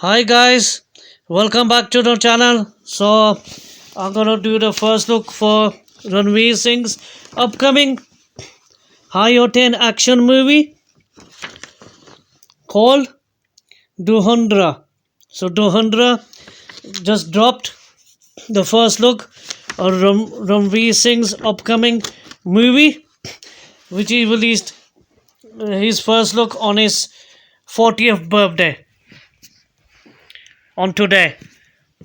Hi guys, welcome back to the channel. So I'm gonna do the first look for Ranveer Singh's upcoming high octane action movie called Duhundra. So Duhundra just dropped the first look of Ranveer Singh's upcoming movie, which he released his first look on his 40th birthday on today.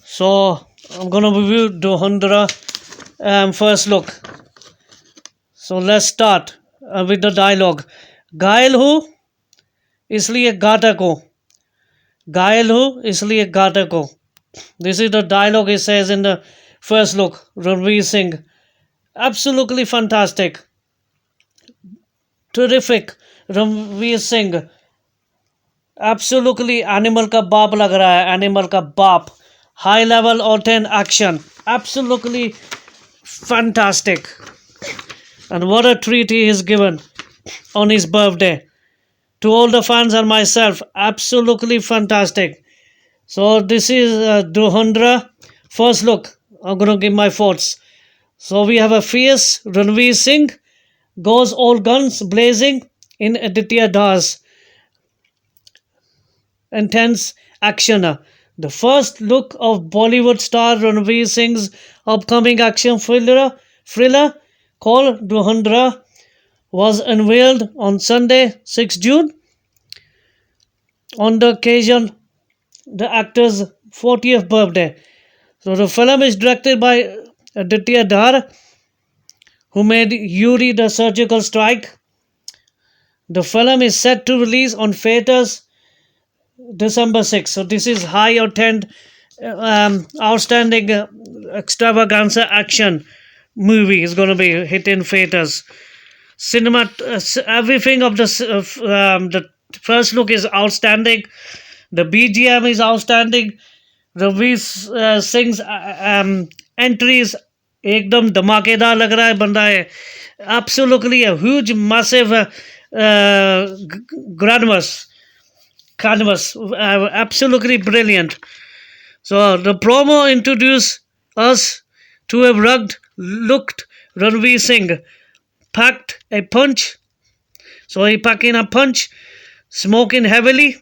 So I'm gonna review Duhundra first look. So let's start with the dialogue. घायल हूँ इसलिए घातक हूँ घायल हूँ इसलिए घातक हूँ. This is the dialogue he says in the first look. Ranveer Singh, absolutely fantastic, terrific. Ranveer Singh absolutely animal का बाप लग रहा है, animal का बाप. High level octane action, absolutely fantastic. And what a treat he is given on his birthday. To all the fans and myself, absolutely fantastic. So this is Duhundra first look. I'm gonna give my thoughts. So we have a fierce Ranveer Singh goes all guns blazing in Aditya Dhars intense action. The first look of Bollywood star Ranveer Singh's upcoming action thriller called Duhundra was unveiled on Sunday, 6 June, on the occasion the actor's 40th birthday. So the film is directed by Aditya Dhar, who made Yuri the Surgical Strike. The film is set to release on theaters December 6th. So this is high octane, outstanding extravaganza action movie is going to be hitting theaters. Cinema, everything of the first look is outstanding. The BGM is outstanding. Ranveer Singh's entry is एकदम धमाकेदार लग रहा है बंदा है. Absolutely a huge massive canvas, absolutely brilliant. So the promo introduced us to a rugged looked Ranveer Singh packed a punch. So he packing a punch, smoking heavily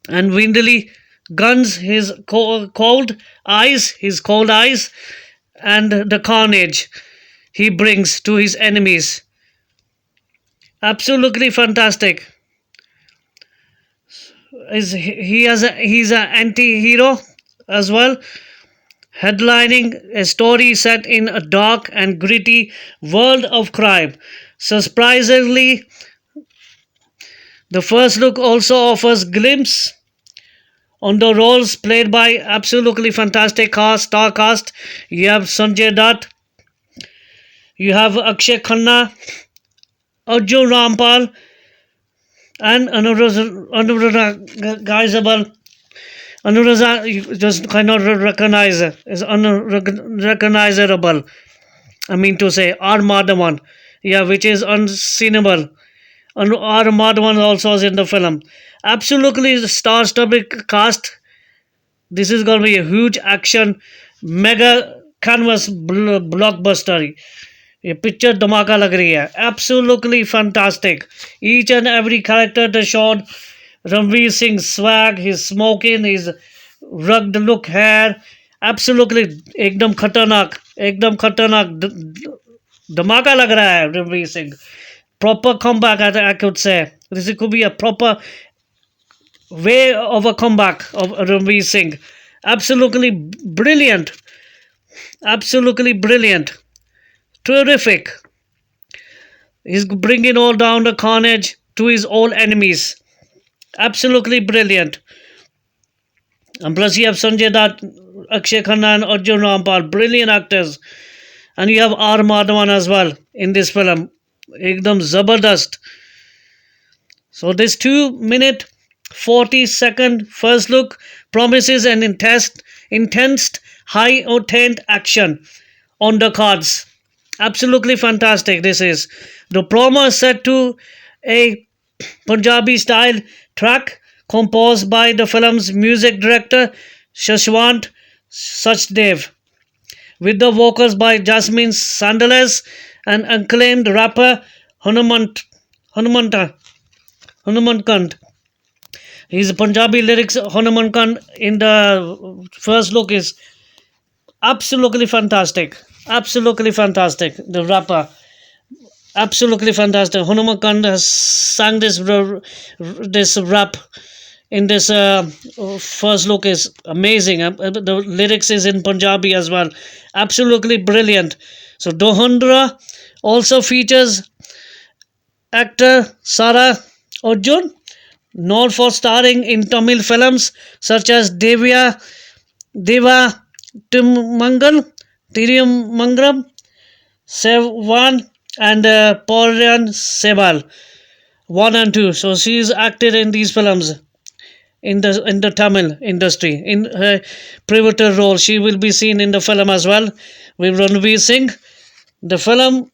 and windily guns his cold eyes, and the carnage he brings to his enemies. Absolutely fantastic. He's an anti-hero as well, headlining a story set in a dark and gritty world of crime. Surprisingly, the first look also offers glimpse on the roles played by absolutely fantastic star cast. You have Sanjay Dutt, you have Akshay Khanna, Arjun Rampal, and unrecognizable. Anuradha you just cannot recognize is unrecognizable. I mean to say R Madhavan, yeah, which is unseenable. And R Madhavan also is in the film. Absolutely star-studded cast. This is going to be a huge action, mega canvas blockbuster. ये picture धमाका लग रही है. Absolutely fantastic. Each and every character they showed. Ranveer Singh's swag, his smoking, his rugged look hair. Absolutely एकदम खतरनाक धमाका लग रहा है Ranveer Singh. Proper comeback, I could say. This could be a proper way of a comeback of Ranveer Singh. Absolutely brilliant. Absolutely brilliant. Terrific. He's bringing all down the carnage to his old enemies. Absolutely brilliant. And plus you have Sanjay Dutt, Akshay Khanna and Arjun Rampal, brilliant actors. And you have R Madhavan as well in this film. Ekdam Zabardast. So this 2 minute 40-second first look promises an intense high octane action on the cards. Absolutely fantastic this is. The promo is set to a Punjabi style track composed by the film's music director Shashwant Sachdev, with the vocals by Jasmine Sandales and acclaimed rapper Hanumant Hanumanta Hanumankant. His Punjabi lyrics Hanumankant in the first look is absolutely fantastic. Absolutely fantastic. The rapper, absolutely fantastic. Hanumankant has sang this rap in this first look is amazing. The lyrics is in Punjabi as well. Absolutely brilliant. So Dohandra also features actor Sara Arjun, known for starring in Tamil films such as Deva Timmangal, Tirumangam, Sevan, and Paurian Sebal 1 and 2. So she's acted in these films in the Tamil industry. In her pivotal role, she will be seen in the film as well with Ranveer Singh. The film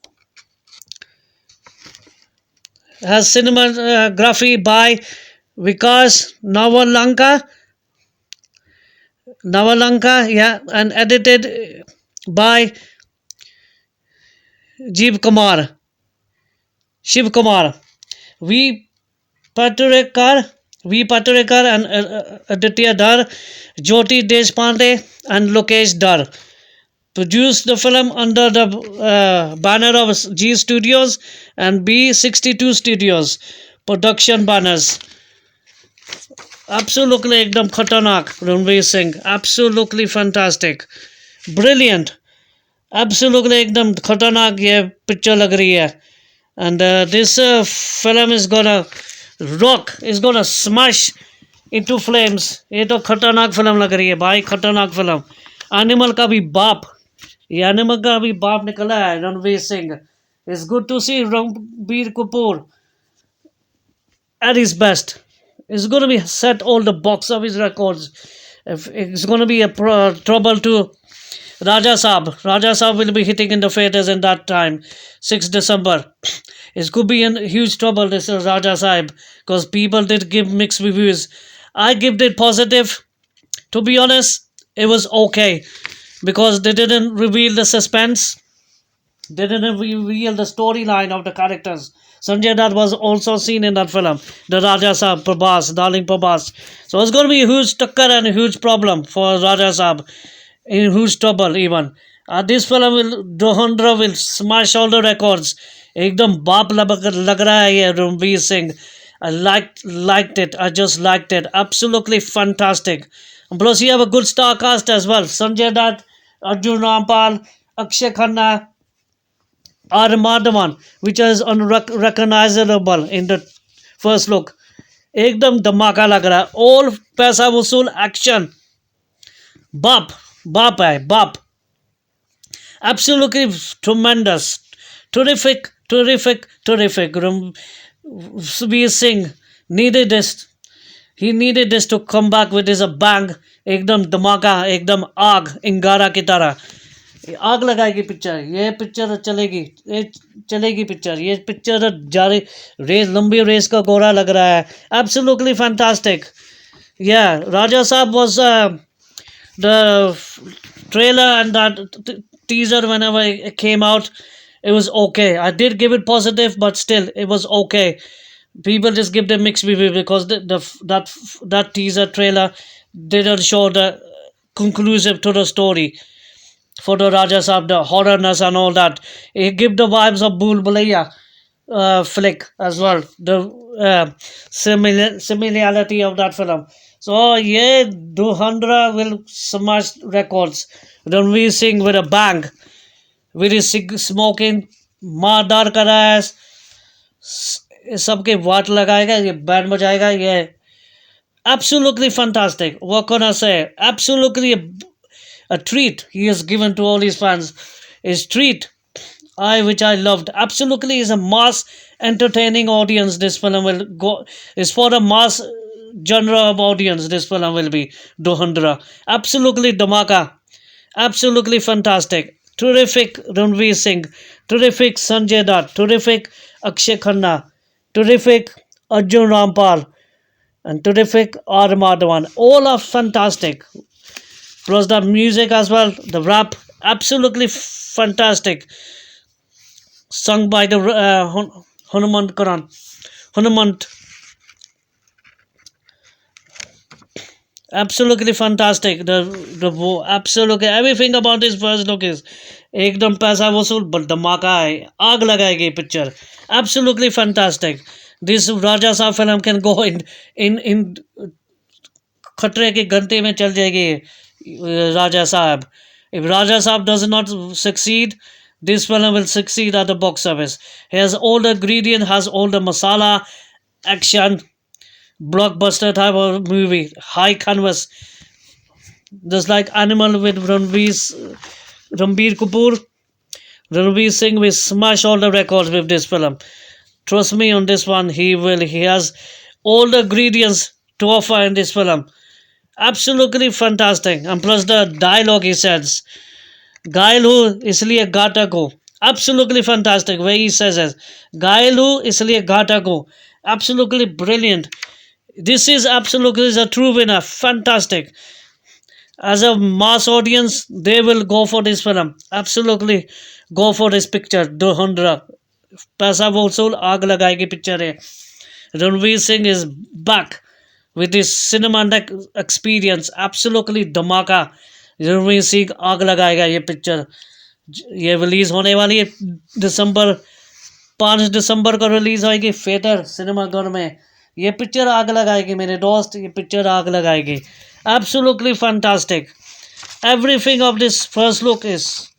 has cinematography by Vikas Navalanka, yeah, and edited by Jeev Kumar, Shiv Kumar, V. Paturekar, V. Paturekar, and Aditya Dar, Jyoti Deshpande, and Lokesh Dar. Produced the film under the banner of G Studios and B62 Studios production banners. Absolutely एकदम खतरनाक Ranveer Singh, absolutely fantastic, brilliant, absolutely एकदम खतरनाक ये picture लग रही है. And this film is gonna rock, is gonna smash into flames. ये तो खतरनाक फिल्म लग रही है भाई, खतरनाक फिल्म. एनिमल का भी बाप, ये एनिमल का भी बाप निकला है Ranveer Singh. It's good to see Ranbir Kapoor at his best. It's going to be set all the box office records. It's going to be a trouble to Raja Saab. Raja Saab will be hitting in the theaters in that time, 6 December. It could be in huge trouble, this Raja Saab, because people did give mixed reviews. I give it positive. To be honest, it was okay because they didn't reveal the suspense. They didn't reveal the storyline of the characters. Sanjay Dutt was also seen in that film, the Raja Saab, Prabhas, Darling Prabhas. So it's going to be a huge tucker and a huge problem for Raja Saab, in huge trouble even. This film will, Dohandra will smash all the records. एकदम बाप लग रहा है ये Ranveer Singh. I liked it. I just liked it. Absolutely fantastic. And plus, you have a good star cast as well. Sanjay Dutt, Arjun Rampal, Akshay Khanna, R. Madhavan, which is unrecognizable in the first look. एकदम धमाका लग रहा है. All पैसा वसूल action. बाप है बाप. Absolutely tremendous, terrific. Subir Singh needed this. He needed this to come back with his bang. एकदम धमाका, एकदम आग इंगारा की तरह. आग लगाएगी पिक्चर. ये पिक्चर चलेगी पिक्चर. ये पिक्चर जारी रेस, लंबी रेस का घोड़ा लग रहा है. Absolutely fantastic. Yeah, Raja Saab was the trailer and that teaser whenever it came out. It was okay. I did give it positive, but still, it was okay. People just give them mixed review because that teaser trailer didn't show the conclusive to the story for the Raja Saab, the horrorness and all that. It gave the vibes of Bhool Bhulaiya flick as well. The similarity of that film. So yeah, Dohandra will smash records. Ranveer Singh with a bang. With his smoking, मारदार कर रहा है, सबके वाट लगाएगा, ये band बजाएगा, ये absolutely fantastic. What can I say? Absolutely a treat he has given to all his fans. His treat, which I loved. Absolutely is a mass entertaining audience. This film will go is for a mass genre of audience. This film will be Dohandra. Absolutely dhamaka. Absolutely fantastic. Terrific Ranveer Singh, terrific Sanjay Dutt, terrific Akshay Khanna, terrific Arjun Rampal. and terrific R. Madhavan. All are fantastic. Plus the music as well, the rap, absolutely fantastic. Sung by the Hanuman Karan. Hanuman, absolutely fantastic. Absolutely everything about this first look is एकदम पैसा वसूल but धमाका है आग लगाएगी picture absolutely fantastic. This Raja Saab film can go in खतरे के घंटे में चल जाएगी Raja Saab. If Raja Saab does not succeed, this film will succeed at the box office. He has all the ingredient, has all the masala, action, blockbuster type of movie, high canvas, just like Animal with Ranbir Kapoor. Ranveer Singh will smash all the records with this film. Trust me on this one. He will. He has all the ingredients to offer in this film. Absolutely fantastic. And plus the dialogue he says. घायल हूँ इसलिए घातक हूँ. Absolutely fantastic way he says it. घायल हूँ इसलिए घातक हूँ. Absolutely brilliant. This is absolutely is a true winner. Fantastic. As a mass audience, they will go for this film. Absolutely go for this picture. Dohandra. पैसा वसूल आग लगाएगी picture है. Ranveer Singh is back with his cinematic experience. Absolutely धमाका. रणवीर सिंह आग लगाएगा ये picture. ये रिलीज होने वाली है दिसंबर 5 दिसंबर को रिलीज होगी थिएटर सिनेमाघर में. ये पिक्चर आग लगाएगी मेरे दोस्त. ये पिक्चर आग लगाएगी. Absolutely fantastic. Everything of this first look is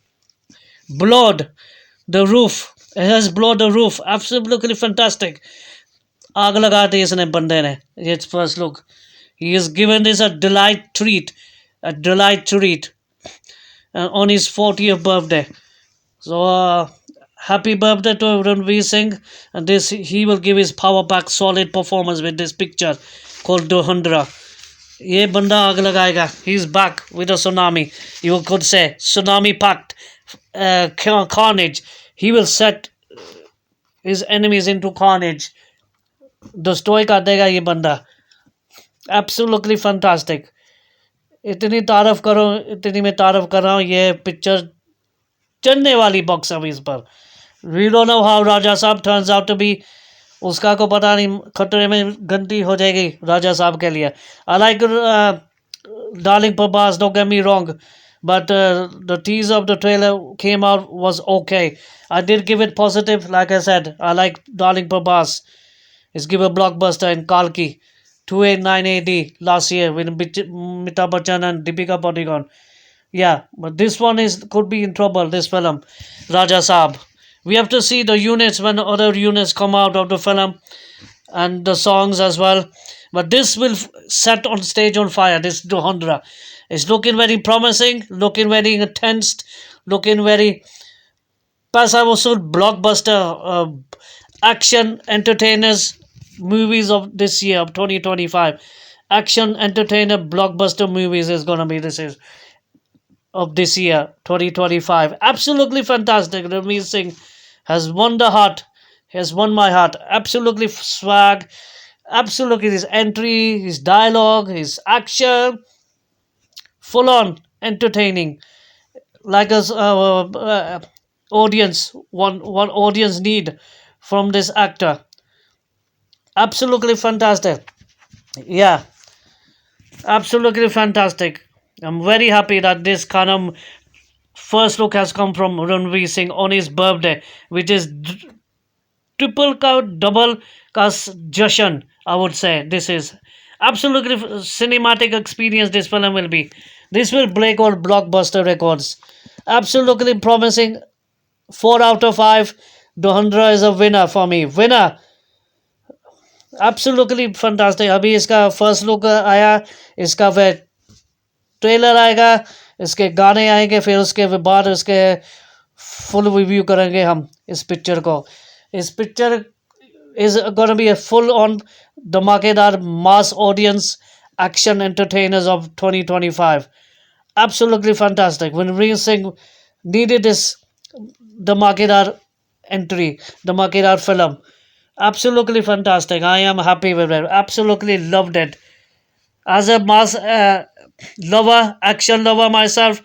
blood the roof. It has blood the roof. Absolutely fantastic. आग लगा दी इसने बंदे ने. It's first look. He is given this a delight treat. A delight treat on his 40th birthday. So happy birthday to Ranveer Singh. And this he will give his power back solid performance with this picture called Dohandra. ये बंदा आग लगाएगा. He's back with a tsunami. You could say tsunami pact carnage. He will set his enemies into carnage. Destroy कर देगा ये बंदा. Absolutely fantastic. इतनी तारीफ करो इतनी मैं तारीफ कर रहा हूँ ये पिक्चर चलने वाली बॉक्स ऑफिस पर. We don't know how Raja Saab turns out to be. उसका को पता नहीं खतरे में गंदी हो जाएगी राजा साहब के लिए. I like Darling Prabhas, don't get me wrong, but the teaser of the trailer came out was okay. I did give it positive. Like I said, I like Darling Prabhas. It's give a blockbuster in Kalki 289 AD last year with Amitabh Bachchan and Deepika Padukone. Yeah, but this one is could be in trouble. This film, Raja Saab. We have to see the units when other units come out of the film and the songs as well. But this will set on stage on fire. This Dohandra is looking very promising, looking very intense, looking very Pasa blockbuster action entertainers movies of this year of 2025. Action entertainer blockbuster movies is gonna be this is of this year 2025. Absolutely fantastic. Ranveer Singh has won the heart. Has won my heart. Absolutely swag. Absolutely his entry, his dialogue, his action, full on entertaining. Like us, audience, one audience need from this actor. Absolutely fantastic. Yeah, absolutely fantastic. I'm very happy that this kind of first look has come from Ranveer Singh on his birthday, which is triple ka double ka jashan. I would say this is absolutely cinematic experience. This film will be. This will break all blockbuster records. Absolutely promising. 4 out of 5. Dohandra is a winner for me. Winner. Absolutely fantastic. अभी इसका first look आया. इसका फिर trailer आएगा. इसके गाने आएंगे. फिर उसके बाद इसके फुल रिव्यू करेंगे हम इस पिक्चर को. इस picture is going to be a full-on धमाकेदार mass audience action entertainers of 2025. Absolutely fantastic. When Ranveer Singh needed this धमाकेदार entry, धमाकेदार film, Absolutely fantastic. I am happy with it. Absolutely loved it. As a mass lover, action lover myself,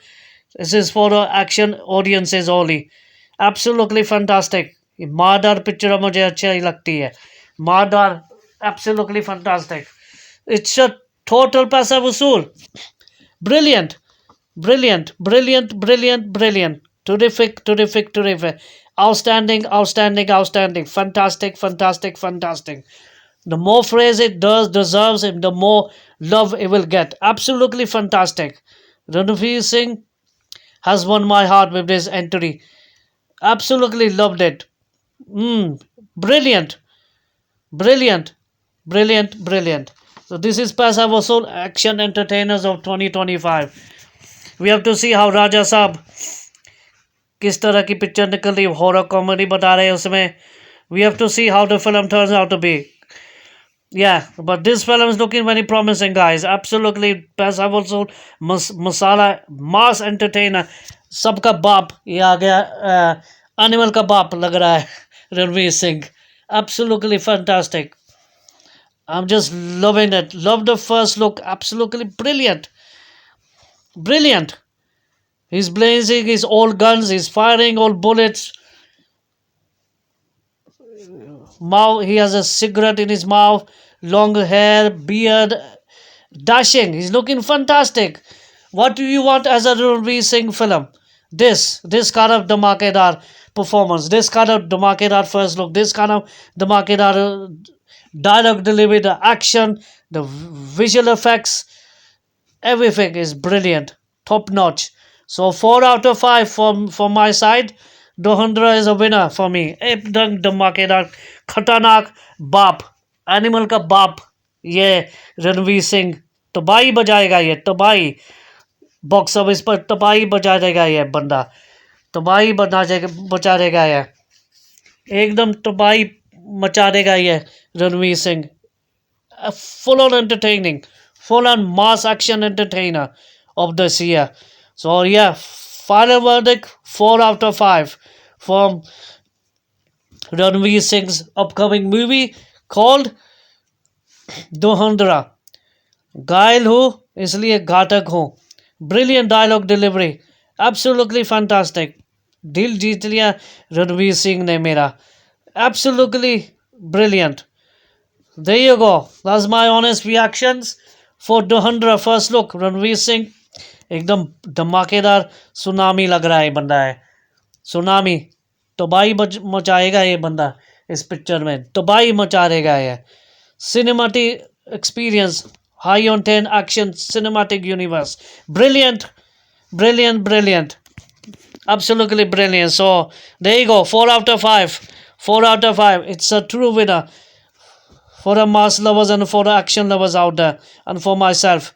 this is for the action audiences only. Absolutely fantastic. मारदार picture मुझे अच्छी ही लगती है. मारदार, absolutely fantastic. It's a total पैसा वसूल. Brilliant, brilliant, brilliant, brilliant, brilliant. Terrific, terrific, terrific. Outstanding, outstanding, outstanding. Fantastic, fantastic, fantastic. The more praise it does deserves it, the more love it will get. Absolutely fantastic. Ranveer Singh has won my heart with this entry. Absolutely loved it. Brilliant, brilliant, brilliant, brilliant. So this is Paisa Vasool Action Entertainers of 2025. We have to see how Raja Saab किस तरह की picture निकल रही, horror comedy बता रहे हैं उसमें. We have to see how the film turns out to be. Yeah, but this film is looking very promising, guys. Absolutely, best I've also masala mass entertainer. सबका बाप ये आ गया, एनिमल का बाप लग रहा है Ranveer Singh. Absolutely fantastic. I'm just loving it. Love the first look. Absolutely brilliant. Brilliant. He's blazing his old guns. He's firing all bullets. Mouth. He has a cigarette in his mouth. Long hair, beard, dashing. He's looking fantastic. What do you want as a Ranveer Singh film? This kind of dhamakedar performance. This kind of dhamakedar first look. This kind of dhamakedar dialogue delivery, the action, the visual effects. Everything is brilliant, top notch. So 4 out of 5 from my side. Dohandra is a winner for me. एकदम धमाकेदार खतरनाक बाप, animal का बाप, ये रणवीर सिंह तबाही बजाएगा. ये तबाही बॉक्स ऑफिस पर तबाही बजा देगा. ये बंदा तबाही बचा देगा. ये एकदम तबाही मचा देगा. ये Ranveer Singh full on entertaining, full on mass action entertainer of this year. So yeah, final verdict 4 out of 5 from Ranveer Singh's upcoming movie called Dohandra. घायल हो इसलिए घातक हो. Brilliant dialogue delivery. Absolutely fantastic. दिल जीत लिया रणवीर सिंह ने मेरा. Absolutely brilliant. There you go. That's my honest reactions for Dohandra first look. Ranveer Singh एकदम धमाकेदार सुनामी लग रहा है बंदा है. सुनामी तबाही मचाएगा ये बंदा इस पिक्चर में. तबाही मचा देगा ये. Cinematic experience, high on 10 action cinematic universe. Brilliant, brilliant, brilliant. Absolutely brilliant. So there you go. 4 out of 5. 4 out of 5. It's a true winner for the mass lovers and for the action lovers out there, and for myself.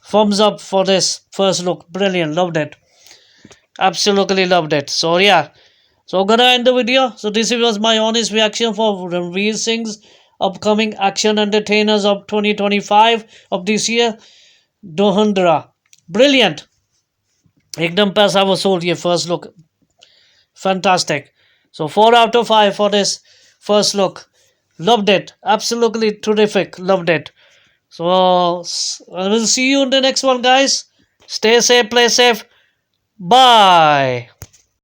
Thumbs up for this first look. Brilliant. Loved it. Absolutely loved it. So yeah. So gonna end the video. So this was my honest reaction for Ranveer Singh's upcoming action entertainers of 2025 of this year. Dohandra. Brilliant. Ekdam paisa vasool ye first look. Fantastic. So 4 out of 5 for this first look. Loved it. Absolutely terrific. Loved it. So I will see you in the next one, guys. Stay safe, play safe. Bye.